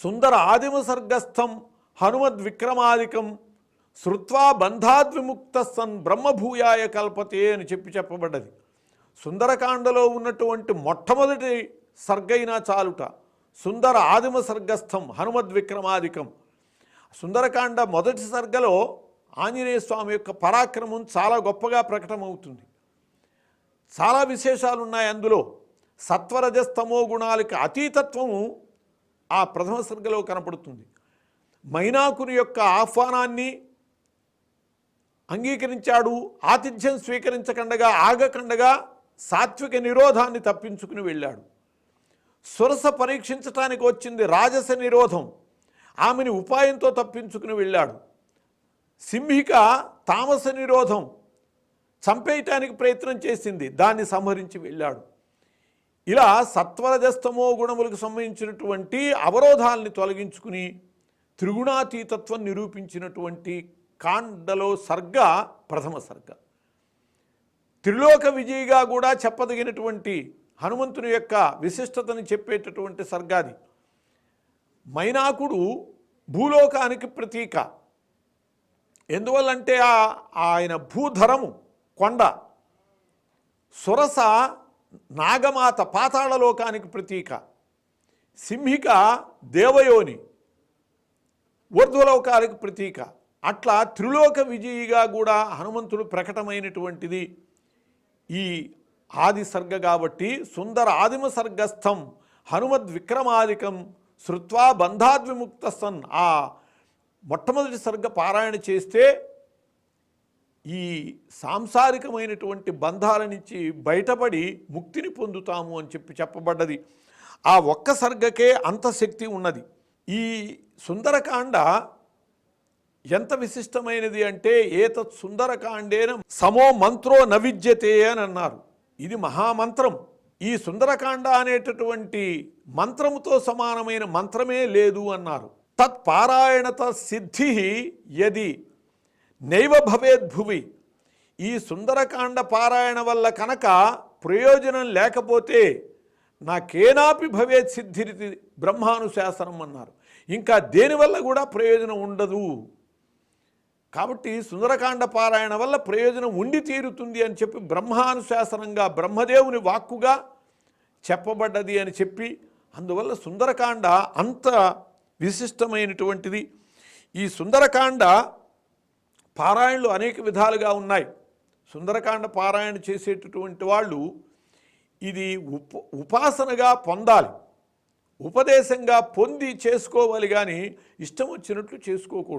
సుందర ఆదిమ సర్గస్థం హనుమద్విక్రమాదికం శృత్వా బంధాద్విముక్త సన్ బ్రహ్మభూయాయ కల్పతే అని చెప్పబడ్డది. సుందరకాండలో ఉన్నటువంటి మొట్టమొదటి సర్గైనా చాలుట. సుందర ఆదిమ సర్గస్థం హనుమద్విక్రమాదికం. సుందరకాండ మొదటి సర్గలో ఆంజనేయ స్వామి యొక్క పరాక్రమం చాలా గొప్పగా ప్రకటమవుతుంది. చాలా విశేషాలు ఉన్నాయి అందులో. సత్వరజస్తమో గుణాలకి అతీతత్వము ఆ ప్రథమ సర్గలో కనపడుతుంది. మైనాకుని యొక్క ఆహ్వానాన్ని అంగీకరించాడు. ఆతిథ్యం స్వీకరించకుండగా ఆగకుండగా సాత్విక నిరోధాన్ని తప్పించుకుని వెళ్ళాడు. సురస పరీక్షించటానికి వచ్చింది రాజస నిరోధం, ఆమెని ఉపాయంతో తప్పించుకుని వెళ్ళాడు. సింహిక తామస నిరోధం చంపేయటానికి ప్రయత్నం చేసింది, దాన్ని సంహరించి వెళ్ళాడు. ఇలా సత్వరజస్తమో గుణములకు సంబంధించినటువంటి అవరోధాలని తొలగించుకుని త్రిగుణాతీతత్వం నిరూపించినటువంటి కాండలో సర్గ ప్రథమ సర్గ. త్రిలోక విజయిగా కూడా చెప్పదగినటువంటి హనుమంతుని యొక్క విశిష్టతని చెప్పేటటువంటి సర్గాది. మైనాకుడు భూలోకానికి ప్రతీక. ఎందువల్లంటే ఆయన భూధరము కొండ, సురస నాగమాత పాతాళలోకానికి ప్రతీక, సింహిక దేవయోని ఊర్ధ్వలోకానికి ప్రతీక. అట్లా త్రిలోక విజయిగా కూడా హనుమంతుడు ప్రకటమైనటువంటిది ఈ ఆది సర్గ కాబట్టి సుందర ఆదిమ సర్గస్థం హనుమద్విక్రమాదికం శృత్వా బంధాద్విముక్త సన్. ఆ మొట్టమొదటి సర్గ పారాయణ చేస్తే ఈ సాంసారికమైనటువంటి బంధాల నుంచి బయటపడి ముక్తిని పొందుతాము అని చెప్పబడ్డది. ఆ ఒక్క సర్గకే అంత శక్తి ఉన్నది. ఈ సుందరకాండ ఎంత విశిష్టమైనది అంటే ఏతత్ సుందరకాండేన సమో మంత్రో నవిద్యతే అని అన్నారు. ఇది మహామంత్రం. ఈ సుందరకాండ అనేటటువంటి మంత్రముతో సమానమైన మంత్రమే లేదు అన్నారు. తత్పారాయణత సిద్ధి యది నైవ భవేద్భువి. ఈ సుందరకాండ పారాయణ వల్ల కనుక ప్రయోజనం లేకపోతే నాకేనాపి భవేత్ సిద్ధిరితి బ్రహ్మానుశాసనం అన్నారు. ఇంకా దేనివల్ల కూడా ప్రయోజనం ఉండదు. కాబట్టి సుందరకాండ పారాయణ వల్ల ప్రయోజనం ఉండి తీరుతుంది అని చెప్పి బ్రహ్మానుశాసనంగా బ్రహ్మదేవుని వాక్కుగా చెప్పబడ్డది అని చెప్పి, అందువల్ల సుందరకాండ అంత విశిష్టమైనటువంటిది. ఈ సుందరకాండ పారాయణలు అనేక విధాలుగా ఉన్నాయి. సుందరకాండ పారాయణ చేసేటటువంటి వాళ్ళు ఇది ఉపాసనగా పొందాలి, ఉపదేశంగా పొంది చేసుకోవాలి, కానీ ఇష్టం వచ్చినట్లు చేసుకోకూడదు.